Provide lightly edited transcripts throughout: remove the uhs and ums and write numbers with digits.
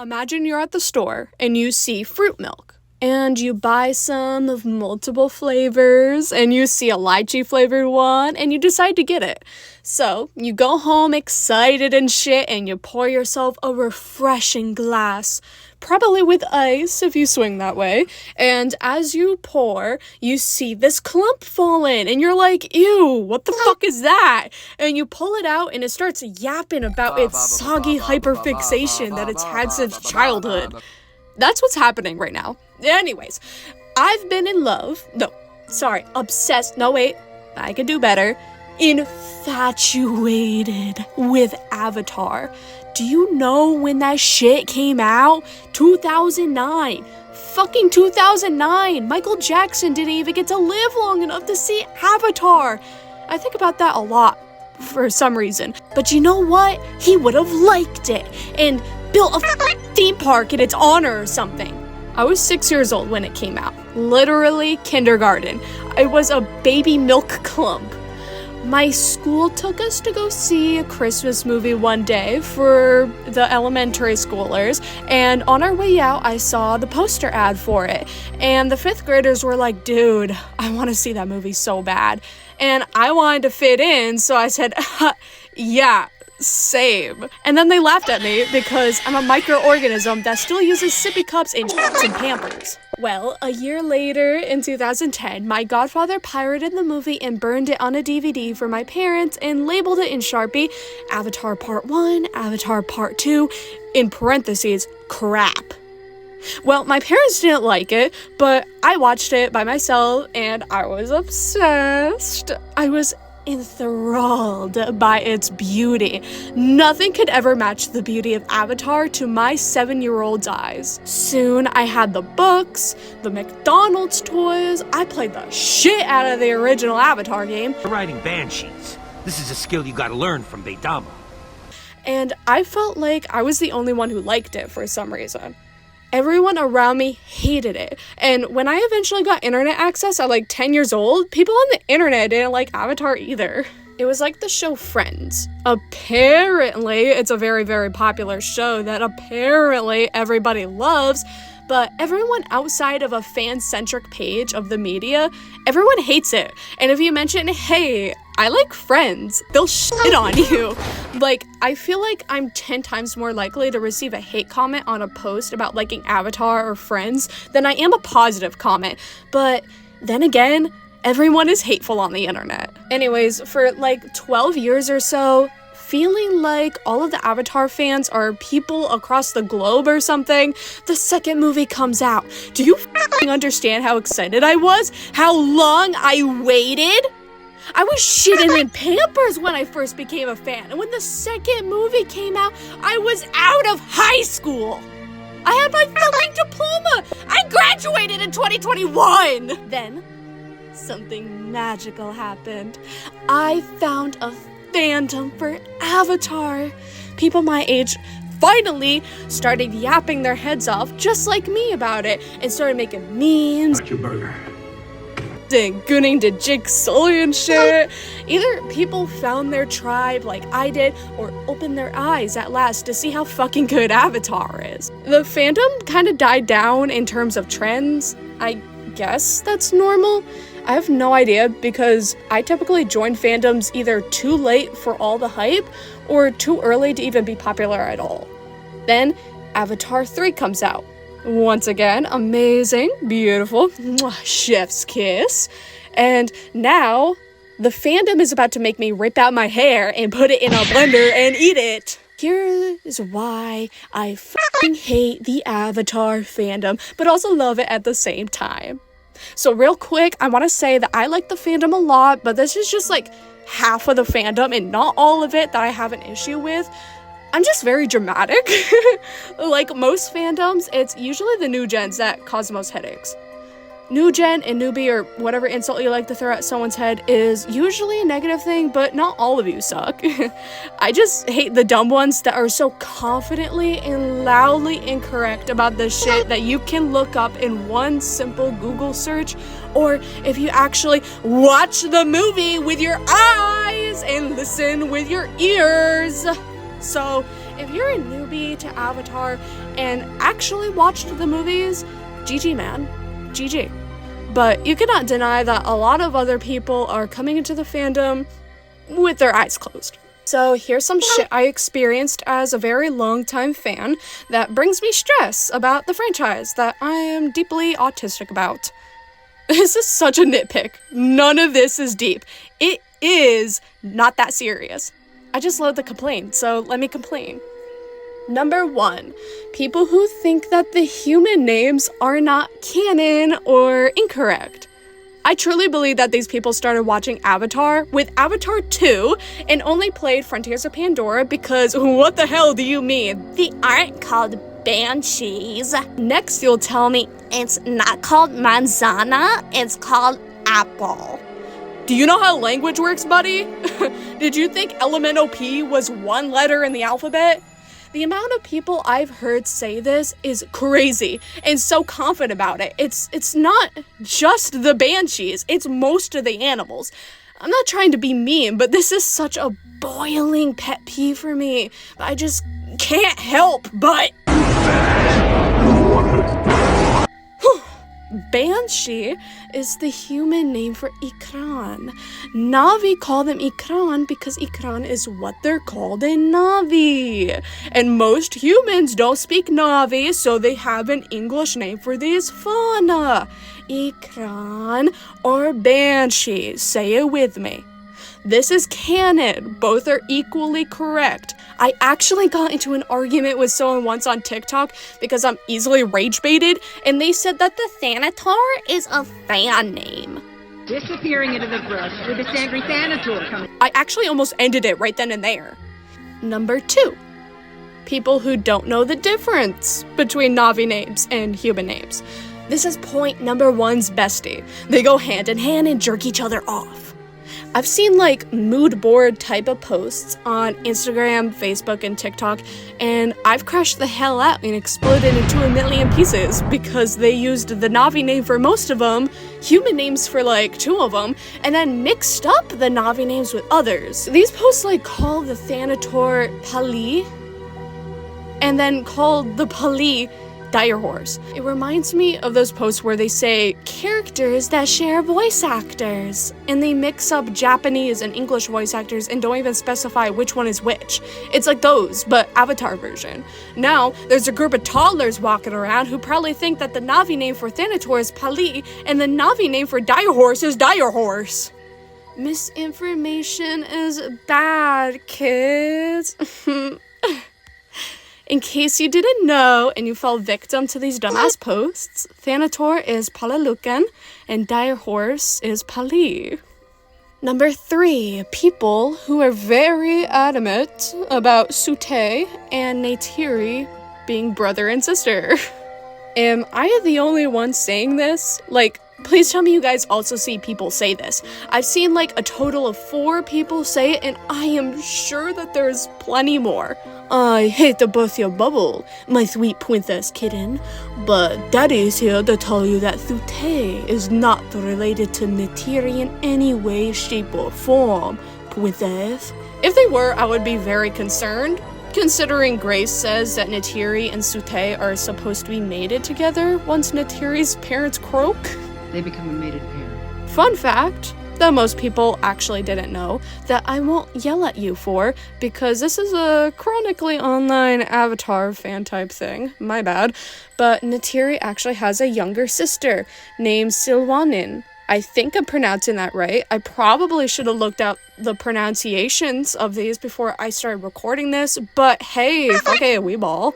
Imagine you're at the store and you see fruit milk. And you buy some of multiple flavors, and you see a lychee flavored one, and you decide to get it. So, you go home excited and shit, and you pour yourself a refreshing glass, probably with ice if you swing that way. And as you pour, you see this clump fall in, and you're like, ew, what the fuck is that? And you pull it out, and it starts yapping about its soggy hyperfixation that it's had since childhood. That's what's happening right now. Anyways, I've been obsessed, I could do better, infatuated with Avatar. Do you know when that shit came out? 2009. Fucking 2009. Michael Jackson didn't even get to live long enough to see Avatar. I think about that a lot for some reason. But you know what? He would have liked it and built a theme park in its honor or something. I was 6 years old when it came out. Literally kindergarten. I was a baby milk clump. My school took us to go see a Christmas movie one day for the elementary schoolers, and on our way out, I saw the poster ad for it, and the 5th graders were like, dude, I want to see that movie so bad, and I wanted to fit in, so I said, yeah, same. And then they laughed at me because I'm a microorganism that still uses sippy cups and Pampers. Well, a year later, in 2010, my godfather pirated the movie and burned it on a DVD for my parents and labeled it in Sharpie, Avatar Part 1, Avatar Part 2, in parentheses, crap. Well, my parents didn't like it, but I watched it by myself and I was obsessed. I was enthralled by its beauty. Nothing could ever match the beauty of Avatar to my 7-year-old's eyes. Soon I had the books, the McDonald's toys. I played the shit out of the original Avatar game. Writing banshees. This is a skill you gotta learn from Beidama. And I felt like I was the only one who liked it for some reason. Everyone around me hated it. And when I eventually got internet access at like 10 years old, people on the internet didn't like Avatar either. It was like the show Friends. Apparently, it's a very, very popular show that apparently everybody loves, but everyone outside of a fan-centric page of the media, everyone hates it. And if you mention, hey, I like Friends, they'll shit on you. Like, I feel like I'm 10 times more likely to receive a hate comment on a post about liking Avatar or Friends than I am a positive comment. But then again, everyone is hateful on the internet. Anyways, for like 12 years or so, feeling like all of the Avatar fans are people across the globe or something, the second movie comes out. Do you understand how excited I was? How long I waited? I was shitting in Pampers when I first became a fan, and when the second movie came out, I was out of high school. I had my fucking diploma. I graduated in 2021. Then, something magical happened. I found a fandom for Avatar. People my age finally started yapping their heads off just like me about it and started making memes. Got your burger. And gooning to Jake Sully and shit. Either people found their tribe like I did, or opened their eyes at last to see how fucking good Avatar is. The fandom kind of died down in terms of trends. I guess that's normal. I have no idea because I typically join fandoms either too late for all the hype or too early to even be popular at all. Then Avatar 3 comes out. Once again, amazing, beautiful, chef's kiss. And now, the fandom is about to make me rip out my hair and put it in a blender and eat it. Here is why I fucking hate the Avatar fandom, but also love it at the same time. So real quick, I want to say that I like the fandom a lot, but this is just like half of the fandom and not all of it that I have an issue with. I'm just very dramatic. Like most fandoms, it's usually the new gens that cause the most headaches. New gen and newbie, or whatever insult you like to throw at someone's head, is usually a negative thing, but not all of you suck. I just hate the dumb ones that are so confidently and loudly incorrect about the shit that you can look up in one simple Google search, or if you actually watch the movie with your eyes and listen with your ears. So, If you're a newbie to Avatar and actually watched the movies, GG man, GG. But you cannot deny that a lot of other people are coming into the fandom with their eyes closed. So here's some shit I experienced as a very long-time fan that brings me stress about the franchise that I am deeply autistic about. This is such a nitpick. None of this is deep. It is not that serious. I just love to complain, so let me complain. Number 1, people who think that the human names are not canon or incorrect. I truly believe that these people started watching Avatar with Avatar 2 and only played Frontiers of Pandora because what the hell do you mean? They aren't called banshees. Next you'll tell me it's not called manzana, it's called apple. Do you know how language works, buddy? Did you think Elemental P was one letter in the alphabet? The amount of people I've heard say this is crazy and so confident about it. It's not just the banshees, it's most of the animals. I'm not trying to be mean, but this is such a boiling pet peeve for me. I just can't help but... Banshee is the human name for Ikran. Navi call them Ikran because Ikran is what they're called in Navi. And most humans don't speak Navi, so they have an English name for this fauna. Ikran or Banshee. Say it with me. This is canon. Both are equally correct. I actually got into an argument with someone once on TikTok because I'm easily rage baited, and they said that the Thanatar is a fan name. Disappearing into the brush with this angry Thanator coming. I actually almost ended it right then and there. Number 2. People who don't know the difference between Navi names and human names. This is point number 1's bestie. They go hand in hand and jerk each other off. I've seen like mood board type of posts on Instagram, Facebook, and TikTok, and I've crashed the hell out and exploded into a million pieces because they used the Navi name for most of them, human names for like 2 of them, and then mixed up the Navi names with others. These posts like call the Thanator Pali, and then call the Pali Dire Horse. It reminds me of those posts where they say characters that share voice actors, and they mix up Japanese and English voice actors and don't even specify which one is which. It's like those, but Avatar version. Now, there's a group of toddlers walking around who probably think that the Navi name for Thanator is Pali, and the Navi name for Dire Horse is Dire Horse. Misinformation is bad, kids. In case you didn't know and you fell victim to these dumbass posts, Thanator is Palalukan and Dire Horse is Pali. Number 3, people who are very adamant about Sute and Neytiri being brother and sister. Am I the only one saying this? Like, please tell me you guys also see people say this. I've seen like a total of 4 people say it, and I am sure that there's plenty more. I hate to burst your bubble, my sweet princess kitten, but Daddy is here to tell you that Sute is not related to Neytiri in any way, shape, or form, princess. If they were, I would be very concerned, considering Grace says that Neytiri and Sute are supposed to be mated together once Neytiri's parents croak. They become a mated pair. Fun fact that most people actually didn't know that I won't yell at you for, because this is a chronically online Avatar fan type thing, my bad, but Neytiri actually has a younger sister named Silwanin. I think I'm pronouncing that right. I probably should have looked up the pronunciations of these before I started recording this, but hey, fuck a wee ball.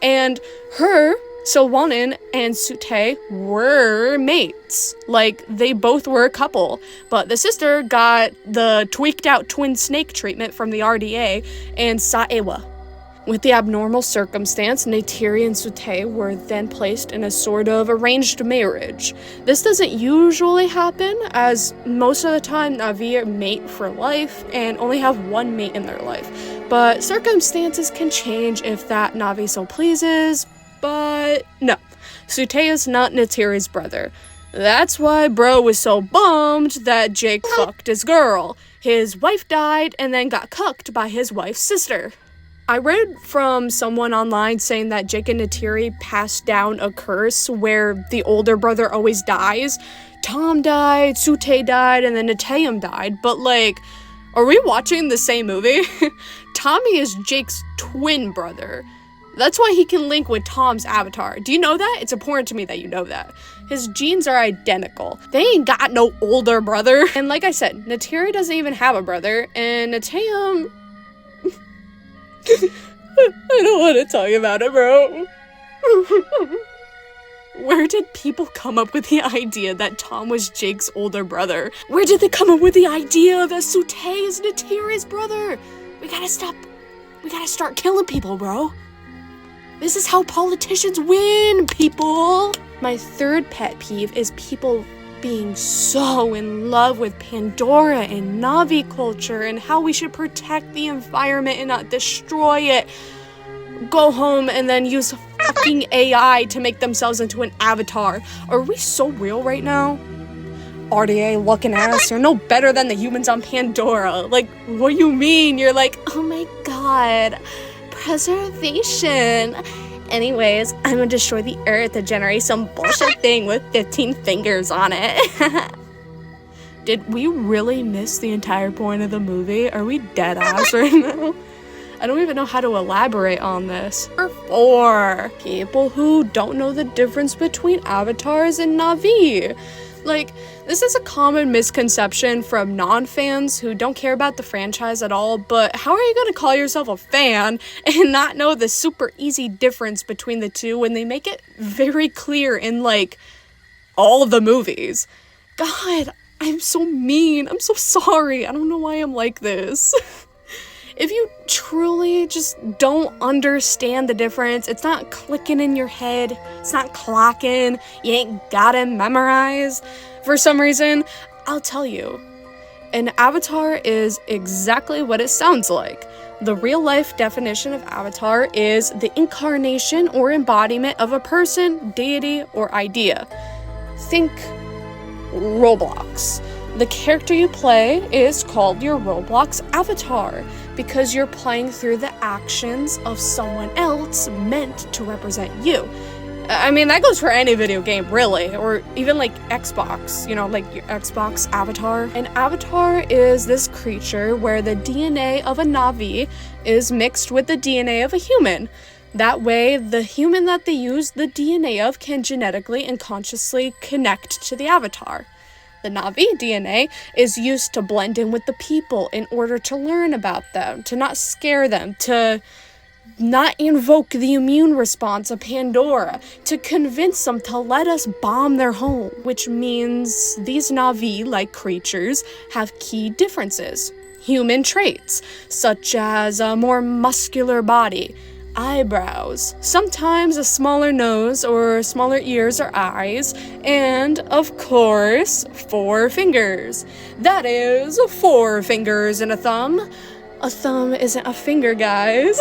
And her, Silwanin and Sute were mates. Like, they both were a couple. But the sister got the tweaked out twin snake treatment from the RDA and Saewa. With the abnormal circumstance, Neytiri and Sute were then placed in a sort of arranged marriage. This doesn't usually happen, as most of the time Navi mate for life and only have one mate in their life. But circumstances can change if that Navi so pleases. But no, Sute is not Neytiri's brother. That's why bro was so bummed that Jake fucked his girl. His wife died and then got cucked by his wife's sister. I read from someone online saying that Jake and Neytiri passed down a curse where the older brother always dies. Tom died, Sute died, and then Neteyam died. But, like, are we watching the same movie? Tommy is Jake's twin brother. That's why he can link with Tom's avatar. Do you know that? It's important to me that you know that. His genes are identical. They ain't got no older brother. And like I said, Neytiri doesn't even have a brother, and Neteyam... I don't want to talk about it, bro. Where did people come up with the idea that Tom was Jake's older brother? Where did they come up with the idea that Sute is Neytiri's brother? We gotta start killing people, bro. This is how politicians win, people. My third pet peeve is people being so in love with Pandora and Navi culture and how we should protect the environment and not destroy it. Go home and then use fucking AI to make themselves into an avatar. Are we so real right now? RDA looking ass, you're no better than the humans on Pandora. Like, what do you mean? You're like, oh my god, preservation. Anyways, I'm gonna destroy the earth to generate some bullshit thing with 15 fingers on it. Did we really miss the entire point of the movie? Are we dead ass right now? I don't even know how to elaborate on this. For people who don't know the difference between avatars and Navi. Like, this is a common misconception from non-fans who don't care about the franchise at all, but how are you gonna call yourself a fan and not know the super easy difference between the two when they make it very clear in, like, all of the movies? God, I'm so mean. I'm so sorry. I don't know why I'm like this. If you truly just don't understand the difference, it's not clicking in your head, it's not clocking, you ain't got it memorized for some reason, I'll tell you. An avatar is exactly what it sounds like. The real-life definition of avatar is the incarnation or embodiment of a person, deity, or idea. Think Roblox. The character you play is called your Roblox avatar because you're playing through the actions of someone else meant to represent you. I mean, that goes for any video game, really, or even like Xbox, you know, like your Xbox avatar. An avatar is this creature where the DNA of a Navi is mixed with the DNA of a human. That way, the human that they use the DNA of can genetically and consciously connect to the avatar. The Navi DNA is used to blend in with the people in order to learn about them, to not scare them, to not invoke the immune response of Pandora, to convince them to let us bomb their home, which means these Navi-like creatures have key differences. Human traits, such as a more muscular body, eyebrows, sometimes a smaller nose or smaller ears or eyes, and, of course, 4 fingers. That is 4 fingers and a thumb. A thumb isn't a finger, guys.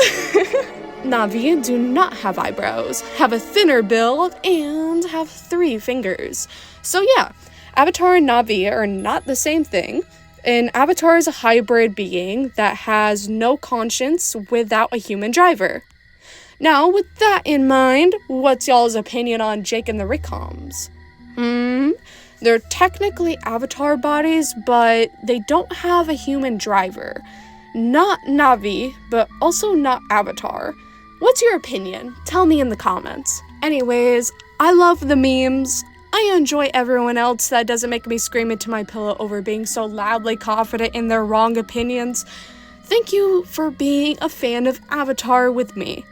Navi do not have eyebrows, have a thinner build, and have 3 fingers. So yeah, Avatar and Navi are not the same thing. An avatar is a hybrid being that has no conscience without a human driver. Now, with that in mind, what's y'all's opinion on Jake and the Rickoms? They're technically avatar bodies, but they don't have a human driver. Not Navi, but also not Avatar. What's your opinion? Tell me in the comments. Anyways, I love the memes. I enjoy everyone else that doesn't make me scream into my pillow over being so loudly confident in their wrong opinions. Thank you for being a fan of Avatar with me.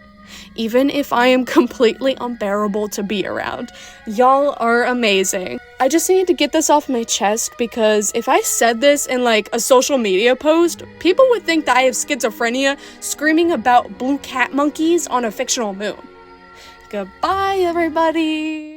Even if I am completely unbearable to be around. Y'all are amazing. I just needed to get this off my chest because if I said this in like a social media post, people would think that I have schizophrenia screaming about blue cat monkeys on a fictional moon. Goodbye, everybody!